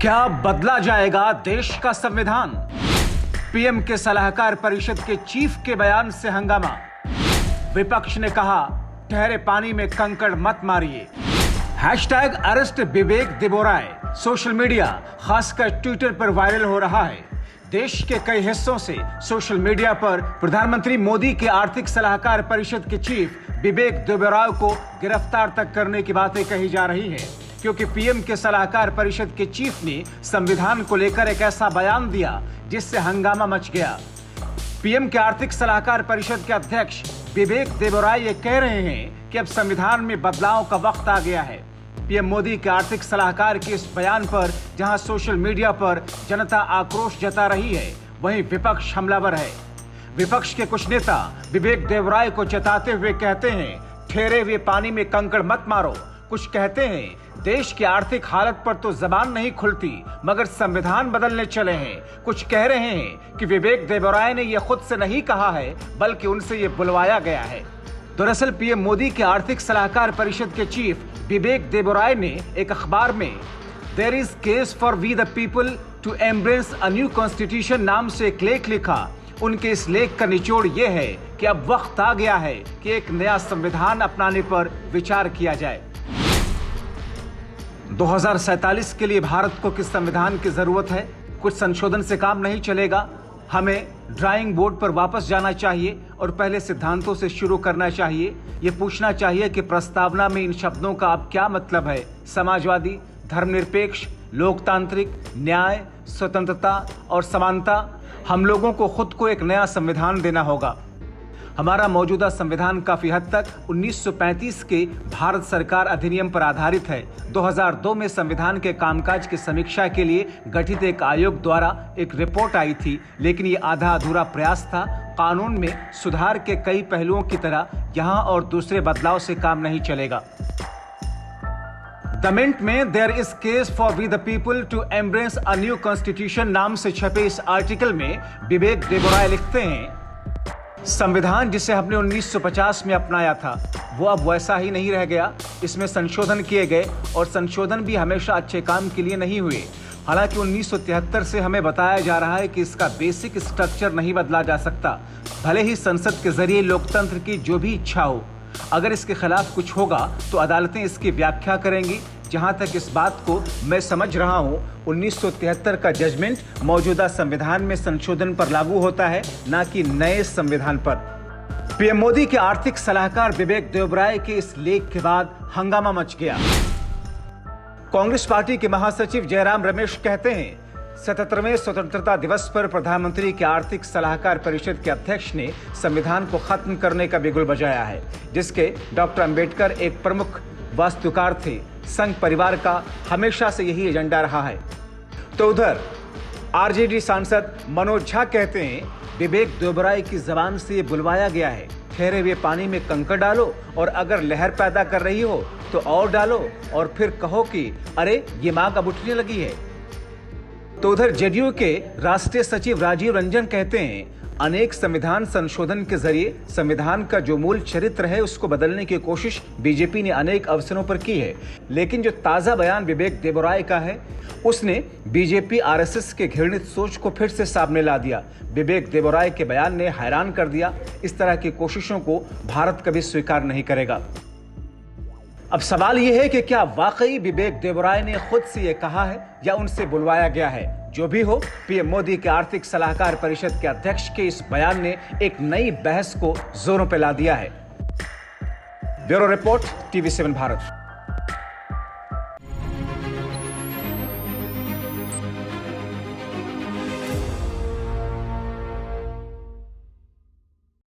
क्या बदला जाएगा देश का संविधान? पीएम के सलाहकार परिषद के चीफ के बयान से हंगामा। विपक्ष ने कहा, ठहरे पानी में कंकड़ मत मारिए। हैशटैग अरेस्ट विवेक देबोराय सोशल मीडिया, खासकर ट्विटर पर वायरल हो रहा है। देश के कई हिस्सों से सोशल मीडिया पर प्रधानमंत्री मोदी के आर्थिक सलाहकार परिषद के चीफ विवेक देबोराय को गिरफ्तार तक करने की बातें कही जा रही हैं, क्योंकि पीएम के सलाहकार परिषद के चीफ ने संविधान को लेकर एक ऐसा बयान दिया जिससे हंगामा मच गया। पीएम के आर्थिक सलाहकार परिषद के अध्यक्ष विवेक देबोराय ये कह रहे हैं कि अब संविधान में बदलाव का वक्त आ गया है। पीएम मोदी के आर्थिक सलाहकार के इस बयान पर जहां सोशल मीडिया पर जनता आक्रोश जता रही है, वहीं विपक्ष हमलावर है। विपक्ष के कुछ नेता विवेक देबोराय को चेताते हुए कहते हैं, ठहरे हुए पानी में कंकड़ मत मारो। कुछ कहते हैं, देश की आर्थिक हालत पर तो जबान नहीं खुलती मगर संविधान बदलने चले हैं। कुछ कह रहे हैं कि विवेक देबोराय ने यह खुद से नहीं कहा है बल्कि उनसे यह बुलवाया गया है। दरअसल पीएम मोदी के आर्थिक सलाहकार परिषद के चीफ विवेक देबोराय ने एक अखबार में there is case for we the people to embrace a new constitution नाम से एक लेख लिखा। उनके इस लेख का निचोड़ यह है कि अब वक्त आ गया है कि एक नया संविधान अपनाने पर विचार किया जाए। 2047 के लिए भारत को किस संविधान की जरूरत है? कुछ संशोधन से काम नहीं चलेगा। हमें ड्राइंग बोर्ड पर वापस जाना चाहिए और पहले सिद्धांतों से शुरू करना चाहिए। ये पूछना चाहिए कि प्रस्तावना में इन शब्दों का अब क्या मतलब है? समाजवादी, धर्मनिरपेक्ष, लोकतांत्रिक, न्याय, स्वतंत्रता और समानता। हम लोगों को खुद को एक नया संविधान देना होगा। हमारा मौजूदा संविधान काफी हद तक 1935 के भारत सरकार अधिनियम पर आधारित है। 2002 में संविधान के कामकाज की समीक्षा के लिए गठित एक आयोग द्वारा एक रिपोर्ट आई थी, लेकिन ये आधा अधूरा प्रयास था। कानून में सुधार के कई पहलुओं की तरह यहाँ और दूसरे बदलाव से काम नहीं चलेगा। द मिंट में there is case for we the people to embrace a new constitution नाम से छपे इस आर्टिकल में विवेक देबोराय लिखते हैं, संविधान जिसे हमने 1950 में अपनाया था वो अब वैसा ही नहीं रह गया। इसमें संशोधन किए गए और संशोधन भी हमेशा अच्छे काम के लिए नहीं हुए। हालांकि 1973 से हमें बताया जा रहा है कि इसका बेसिक स्ट्रक्चर नहीं बदला जा सकता, भले ही संसद के जरिए लोकतंत्र की जो भी इच्छा हो। अगर इसके खिलाफ कुछ होगा तो अदालतें इसकी व्याख्या करेंगी। जहां तक इस बात को मैं समझ रहा हूं, 1973 का जजमेंट मौजूदा संविधान में संशोधन पर लागू होता है, ना कि नए संविधान पर। पीएम मोदी के आर्थिक सलाहकार विवेक देबोराय के इस लेख के बाद हंगामा मच गया। कांग्रेस पार्टी के महासचिव जयराम रमेश कहते हैं, 77वें स्वतंत्रता दिवस पर प्रधानमंत्री के आर्थिक सलाहकार परिषद के अध्यक्ष ने संविधान को खत्म करने का बिगुल बजाया है, जिसके डॉक्टर अंबेडकर एक प्रमुख वास्तुकार थे। संघ परिवार का हमेशा से यही एजेंडा रहा है। तो उधर आरजेडी सांसद मनोज झा कहते हैं, विवेक देबोराय की जबान से ये बुलवाया गया है। ठहरे हुए पानी में कंकड़ डालो और अगर लहर पैदा कर रही हो तो और डालो और फिर कहो कि अरे ये माँ कब उठने लगी है। तो उधर जेडीयू के राष्ट्रीय सचिव राजीव रंजन कहते हैं, अनेक संविधान संशोधन के जरिए संविधान का जो मूल चरित्र है उसको बदलने की कोशिश बीजेपी ने अनेक अवसरों पर की है, लेकिन जो ताजा बयान विवेक देबोराय का है उसने बीजेपी आरएसएस के घृणित सोच को फिर से सामने ला दिया। विवेक देबोराय के बयान ने हैरान कर दिया। इस तरह की कोशिशों को भारत कभी स्वीकार नहीं करेगा। अब सवाल यह है कि क्या वाकई विवेक देबोराय ने खुद से यह कहा है या उनसे बुलवाया गया है? जो भी हो, पीएम मोदी के आर्थिक सलाहकार परिषद के अध्यक्ष के इस बयान ने एक नई बहस को जोरों पर ला दिया है। Bureau report, TV7 Bharat.